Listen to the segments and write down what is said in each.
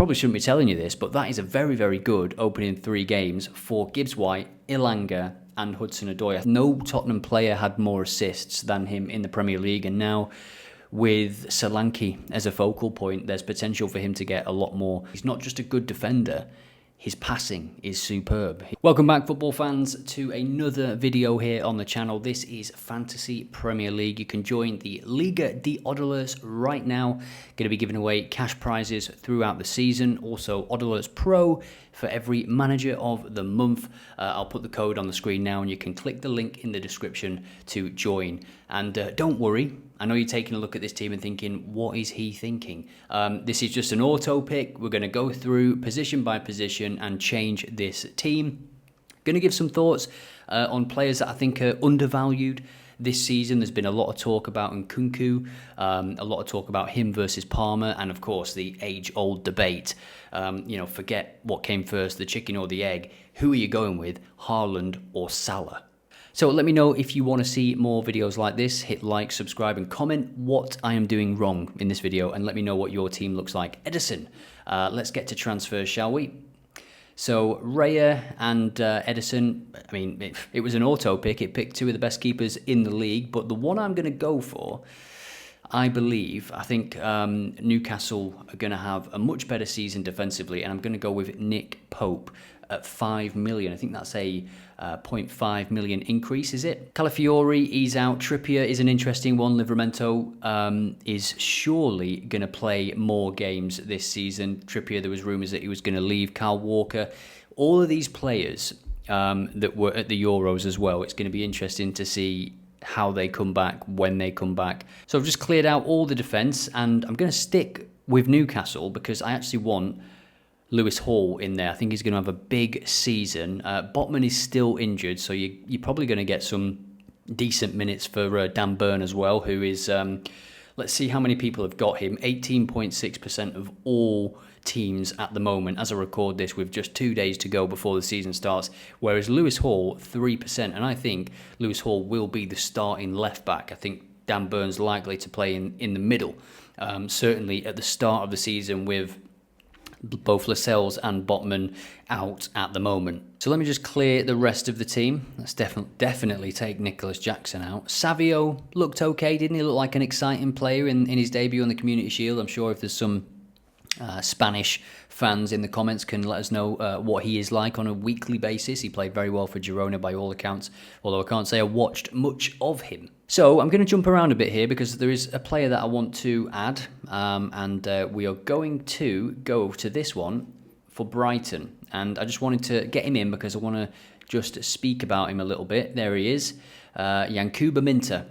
probably shouldn't be telling you this, but that is a very, very good opening 3 games for Gibbs-White, Ilanga and Hudson-Odoi. No Tottenham player had more assists than him in the Premier League, and now with Solanke as a focal point, there's potential for him to get a lot more. He's not just a good defender, his passing is superb. Welcome back, football fans, to another video here on the channel. This is Fantasy Premier League. You can join the Liga de Odolers right now. Going to be giving away cash prizes throughout the season. Also, Odolers Pro for every manager of the month. I'll put the code on the screen now and you can click the link in the description to join. And don't worry, I know you're taking a look at this team and thinking, what is he thinking? This is just an auto pick. We're going to go through position by position and change this team. Going to give some thoughts on players that I think are undervalued this season. There's been a lot of talk about Nkunku, a lot of talk about him versus Palmer, and of course the age-old debate. Forget what came first, the chicken or the egg. Who are you going with, Haaland or Salah? So let me know if you want to see more videos like this. Hit like, subscribe and comment what I am doing wrong in this video, and let me know what your team looks like. Edison, let's get to transfers, shall we? So Raya and Edison, I mean, it was an auto pick. It picked 2 of the best keepers in the league, but the one I'm going to go for, I think Newcastle are going to have a much better season defensively, and I'm going to go with Nick Pope at 5 million. I think that's a 0.5 million increase, is it? Calafiori, he's out. Trippier is an interesting one. Livramento is surely going to play more games this season. Trippier, there was rumours that he was going to leave. Kyle Walker, all of these players that were at the Euros as well. It's going to be interesting to see how they come back, when they come back. So I've just cleared out all the defence, and I'm going to stick with Newcastle because I actually want Lewis Hall in there. I think he's going to have a big season. Botman is still injured, so you're probably going to get some decent minutes for Dan Burn as well, who is, let's see how many people have got him, 18.6% of all teams at the moment as I record this, with just 2 days to go before the season starts, whereas Lewis Hall, 3%, and I think Lewis Hall will be the starting left-back. I think Dan Burn's likely to play in the middle, certainly at the start of the season with both Lascelles and Botman out at the moment. So let me just clear the rest of the team. Let's definitely take Nicholas Jackson out. Savio looked okay, didn't he? Look like an exciting player in his debut on the Community Shield. I'm sure if there's some Spanish fans in the comments can let us know what he is like on a weekly basis. He played very well for Girona by all accounts, although I can't say I watched much of him. So I'm going to jump around a bit here because there is a player that I want to add, and we are going to go to this one for Brighton. And I just wanted to get him in because I want to just speak about him a little bit. There he is, Yankuba Minter.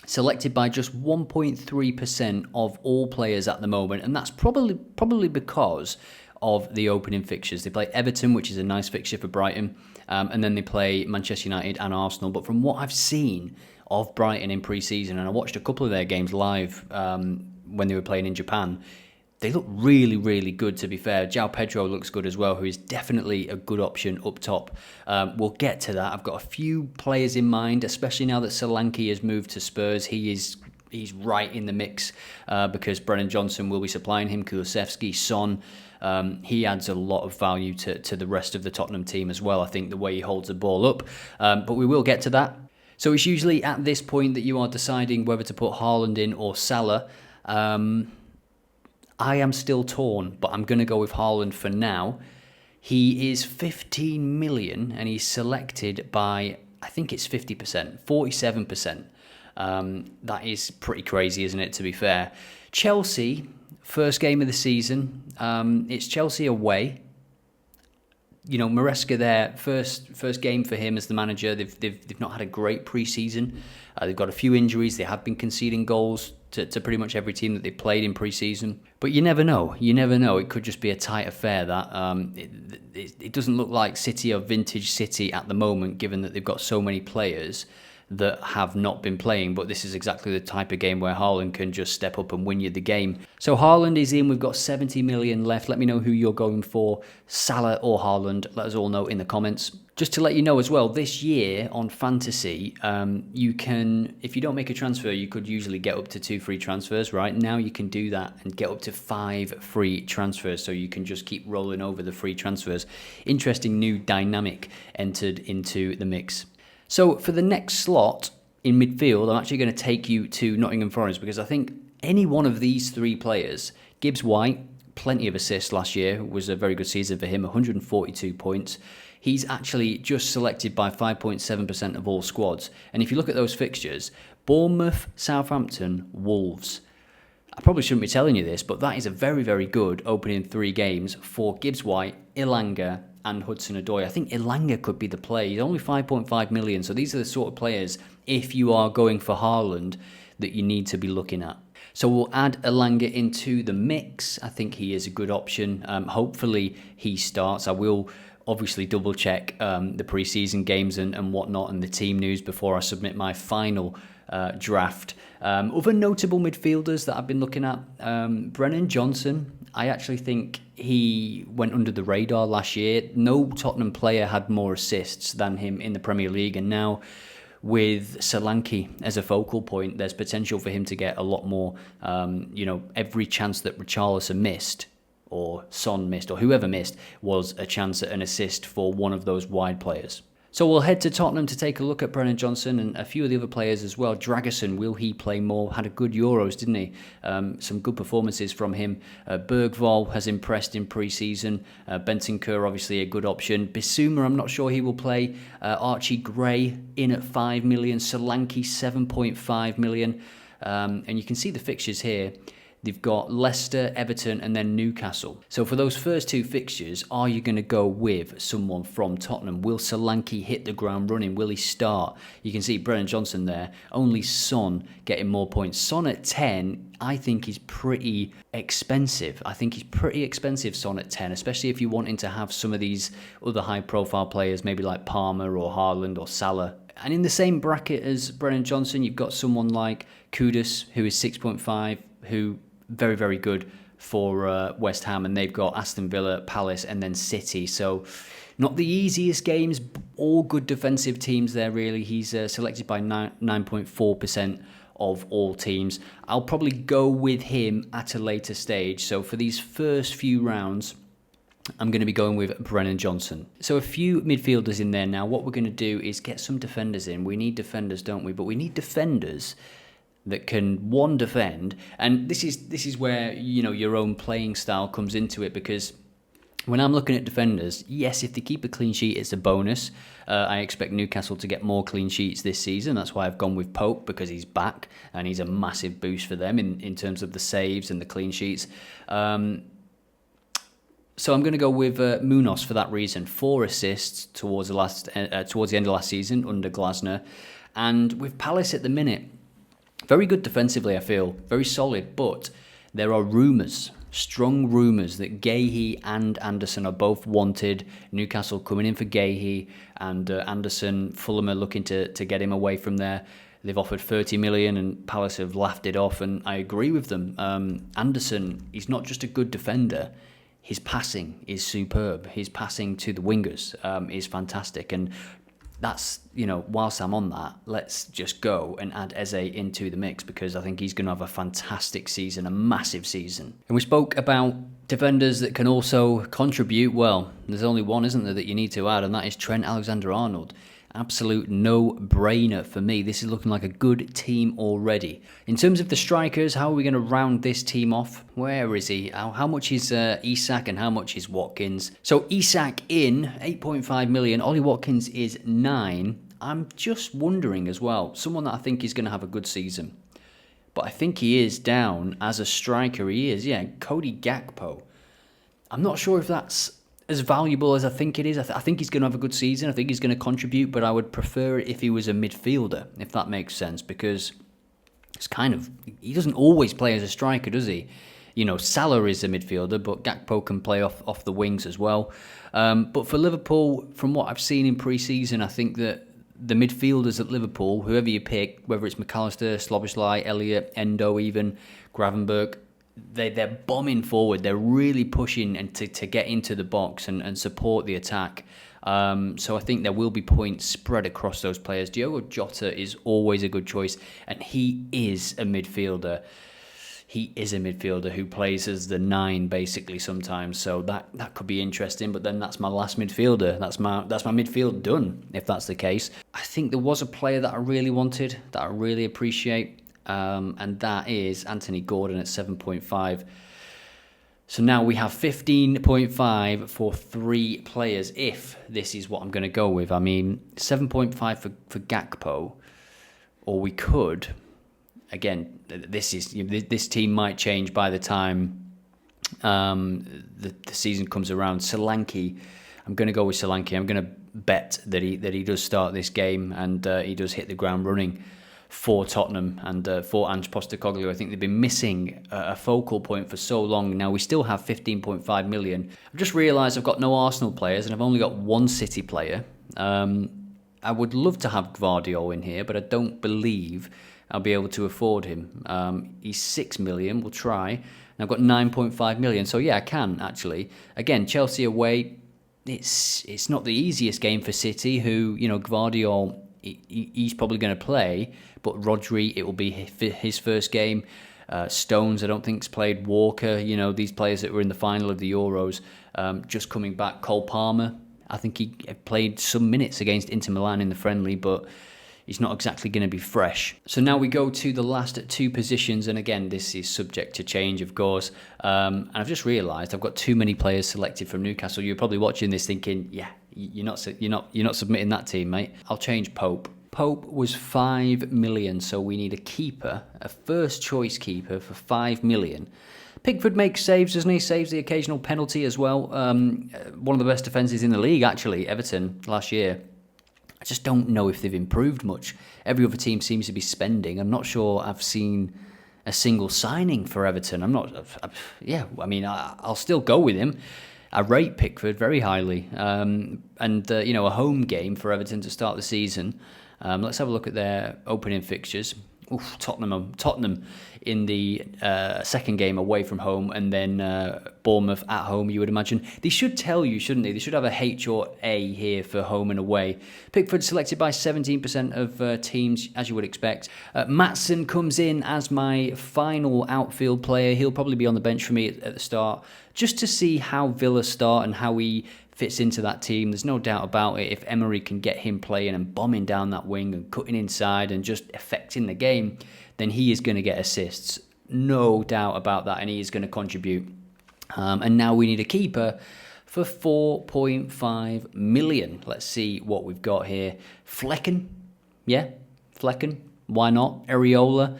Selected by just 1.3% of all players at the moment, and that's probably because of the opening fixtures. They play Everton, which is a nice fixture for Brighton, and then they play Manchester United and Arsenal. But from what I've seen of Brighton in pre-season, and I watched a couple of their games live when they were playing in Japan, they look really, really good, to be fair. João Pedro looks good as well, who is definitely a good option up top. We'll get to that. I've got a few players in mind, especially now that Solanke has moved to Spurs. He's right in the mix because Brennan Johnson will be supplying him. Kulusevski, Son, he adds a lot of value to the rest of the Tottenham team as well, I think, the way he holds the ball up. But we will get to that. So it's usually at this point that you are deciding whether to put Haaland in or Salah. I am still torn, but I'm going to go with Haaland for now. He is 15 million and he's selected by, I think it's 50%, 47%. That is pretty crazy, isn't it, to be fair? Chelsea, first game of the season. It's Chelsea away. You know, Maresca there, first game for him as the manager. They've not had a great pre-season. They've got a few injuries. They have been conceding goals to pretty much every team that they played in pre-season. But you never know. You never know. It could just be a tight affair. That it doesn't look like City or vintage City at the moment, given that they've got so many players. that have not been playing, but this is exactly the type of game where Haaland can just step up and win you the game. So Haaland is in, we've got 70 million left. Let me know who you're going for, Salah or Haaland. Let us all know in the comments. Just to let you know as well, this year on Fantasy, you can, if you don't make a transfer, you could usually get up to 2 free transfers, right? Now you can do that and get up to 5 free transfers, so you can just keep rolling over the free transfers. Interesting new dynamic entered into the mix. So for the next slot in midfield, I'm actually going to take you to Nottingham Forest, because I think any one of these 3 players, Gibbs-White, plenty of assists last year, was a very good season for him, 142 points. He's actually just selected by 5.7% of all squads. And if you look at those fixtures, Bournemouth, Southampton, Wolves. I probably shouldn't be telling you this, but that is a very, very good opening 3 games for Gibbs-White, Ilanga, and Hudson-Odoi. I think Ilanga could be the play. He's only 5.5 million, so these are the sort of players, if you are going for Haaland, that you need to be looking at. So we'll add Ilanga into the mix. I think he is a good option. Hopefully he starts. I will obviously double check the pre-season games and whatnot and the team news before I submit my final draft. Other notable midfielders that I've been looking at, Brennan Johnson. I actually think he went under the radar last year. No Tottenham player had more assists than him in the Premier League, and now with Solanke as a focal point, there's potential for him to get a lot more. Every chance that Richarlison missed, or Son missed, or whoever missed, was a chance at an assist for one of those wide players. So we'll head to Tottenham to take a look at Brennan Johnson and a few of the other players as well. Dragerson, will he play more? Had a good Euros, didn't he? Some good performances from him. Bergvall has impressed in pre-season. Bentancur, obviously a good option. Bissouma, I'm not sure he will play. Archie Gray in at 5 million. Solanke, 7.5 million. And you can see the fixtures here. They've got Leicester, Everton, and then Newcastle. So for those first 2 fixtures, are you going to go with someone from Tottenham? Will Solanke hit the ground running? Will he start? You can see Brennan Johnson there. Only Son getting more points. Son at 10, I think is pretty expensive. Son at 10, especially if you're wanting to have some of these other high-profile players, maybe like Palmer or Haaland or Salah. And in the same bracket as Brennan Johnson, you've got someone like Kudus, who is 6.5, who very, very good for West Ham, and they've got Aston Villa, Palace, and then City. So not the easiest games, all good defensive teams there, really. He's selected by 9.4% of all teams. I'll probably go with him at a later stage. So for these first few rounds, I'm going to be going with Brennan Johnson. So a few midfielders in there now. What we're going to do is get some defenders in. We need defenders, don't we? But we need defenders that can, one, defend, and this is where, your own playing style comes into it, because when I'm looking at defenders, yes, if they keep a clean sheet, it's a bonus. I expect Newcastle to get more clean sheets this season. That's why I've gone with Pope, because he's back, and he's a massive boost for them in terms of the saves and the clean sheets. So I'm going to go with Munoz for that reason. 4 assists towards the end of last season under Glasner, and with Palace at the minute, very good defensively, I feel. Very solid, but there are rumours, strong rumours, that Guéhi and Anderson are both wanted. Newcastle coming in for Guéhi, and Anderson, Fulham are looking to get him away from there. They've offered 30 million and Palace have laughed it off, and I agree with them. Anderson, he's not just a good defender. His passing is superb. His passing to the wingers is fantastic, and that's, whilst I'm on that, let's just go and add Eze into the mix, because I think he's going to have a fantastic season, a massive season. And we spoke about defenders that can also contribute. Well, there's only one, isn't there, that you need to add, and that is Trent Alexander-Arnold. Absolute no-brainer for me. This is looking like a good team already. In terms of the strikers, how are we going to round this team off? Where is he? How much is Isak and how much is Watkins? So Isak in 8.5 million. Ollie Watkins is 9. I'm just wondering as well, someone that I think is going to have a good season. But I think he is down as a striker. He is, yeah. Cody Gakpo. I'm not sure if that's as valuable as I think it is. I think he's going to have a good season. I think he's going to contribute, but I would prefer it if he was a midfielder, if that makes sense, because it's he doesn't always play as a striker, does he? Salah is a midfielder, but Gakpo can play off the wings as well. But for Liverpool, from what I've seen in pre-season, I think that the midfielders at Liverpool, whoever you pick, whether it's McAllister, Szoboszlai, Elliott, Endo even, Gravenberch, they're bombing forward. They're really pushing and to get into the box and support the attack. So I think there will be points spread across those players. Diogo Jota is always a good choice, and he is a midfielder. He is a midfielder who plays as the 9 basically sometimes, so that could be interesting. But then that's my last midfielder. That's my midfield done if that's the case. I think there was a player that I really wanted, that I really appreciate, and that is Anthony Gordon at 7.5. So now we have 15.5 for 3 players, if this is what I'm going to go with. I mean, 7.5 for Gakpo, or we could, again, this team might change by the time the season comes around. Solanke, I'm going to go with Solanke. I'm going to bet that he does start this game and he does hit the ground running for Tottenham and for Ange Postecoglou. I think they've been missing a focal point for so long. Now we still have 15.5 million. I've just realised I've got no Arsenal players and I've only got 1 City player. I would love to have Gvardiol in here, but I don't believe I'll be able to afford him. He's 6 million. We'll try. And I've got 9.5 million. So yeah, I can actually. Again, Chelsea away. It's not the easiest game for City, who, you know, Gvardiol, he's probably going to play, but Rodri, it will be his first game. Stones, I don't think's played. Walker, you know, these players that were in the final of the Euros, just coming back. Cole Palmer, I think he played some minutes against Inter Milan in the friendly, but he's not exactly going to be fresh. So now we go to the last 2 positions, and again, this is subject to change, of course. And I've just realised I've got too many players selected from Newcastle. You're probably watching this thinking, yeah, you're not submitting that team, mate. I'll change Pope. Pope was 5 million, so we need a keeper, a first choice keeper for 5 million. Pickford makes saves, doesn't he? Saves the occasional penalty as well. One of the best defences in the league, actually, Everton last year. I just don't know if they've improved much. Every other team seems to be spending. I'm not sure I've seen a single signing for Everton. I'll still go with him. I rate Pickford very highly. A home game for Everton to start the season. Let's have a look at their opening fixtures. Tottenham in the second game away from home, and then Bournemouth at home, you would imagine. They should tell you, shouldn't they? They should have a H or A here for home and away. Pickford selected by 17% of teams, as you would expect. Maatsen comes in as my final outfield player. He'll probably be on the bench for me at the start, just to see how Villa start and how he fits into that team. There's no doubt about it. If Emery can get him playing and bombing down that wing and cutting inside and just affecting the game, then he is going to get assists. No doubt about that, and he is going to contribute. And now we need a keeper for 4.5 million. Let's see what we've got here. Flecken. Yeah, Flecken. Why not? Areola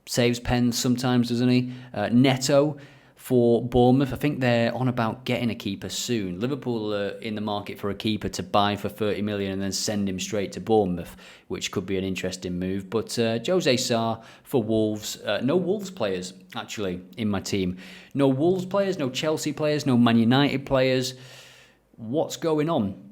saves pens sometimes, doesn't he? Neto for Bournemouth. I think they're on about getting a keeper soon. Liverpool are in the market for a keeper to buy for 30 million and then send him straight to Bournemouth, which could be an interesting move. But Jose Sarr for Wolves. No Wolves players, actually, in my team. No Wolves players, no Chelsea players, no Man United players. What's going on?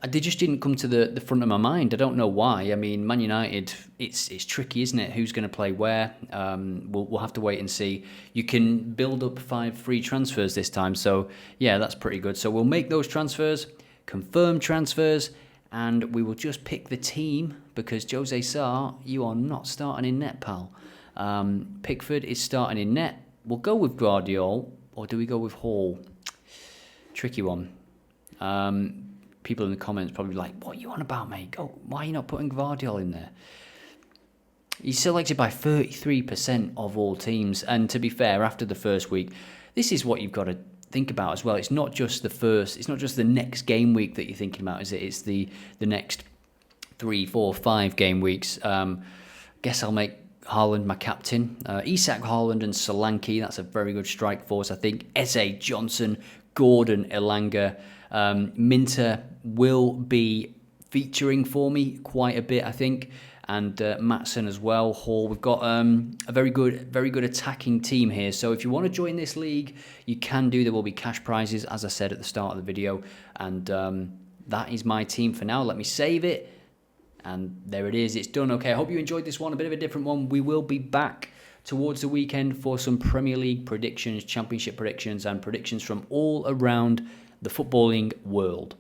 They just didn't come to the front of my mind. I don't know why. I mean, Man United, it's tricky, isn't it? Who's going to play where? We'll have to wait and see. You can build up 5 free transfers this time. So, yeah, that's pretty good. So we'll make those transfers, confirm transfers, and we will just pick the team because Jose Sarr, you are not starting in net, pal. Pickford is starting in net. We'll go with Gvardiol, or do we go with Hall? Tricky one. People in the comments probably like, what are you on about, mate? Why are you not putting Gvardiol in there? He's selected by 33% of all teams. And to be fair, after the first week, this is what you've got to think about as well. It's not just the next game week that you're thinking about, is it? It's the next 3, 4, 5 game weeks. Guess I'll make Haaland my captain. Isak, Haaland and Solanke, that's a very good strike force, I think. Eze, Johnson, Gordon, Elanga. Minter will be featuring for me quite a bit, I think, and Maatsen as well. Hall. We've got a very good attacking team here. So if you want to join this league, you can do. There will be cash prizes, as I said at the start of the video, and that is my team for now. Let me save it, And there it is. It's done. Okay, I hope you enjoyed this one. A bit of a different one. We will be back towards the weekend for some Premier League predictions, Championship predictions, and predictions from all around the footballing world.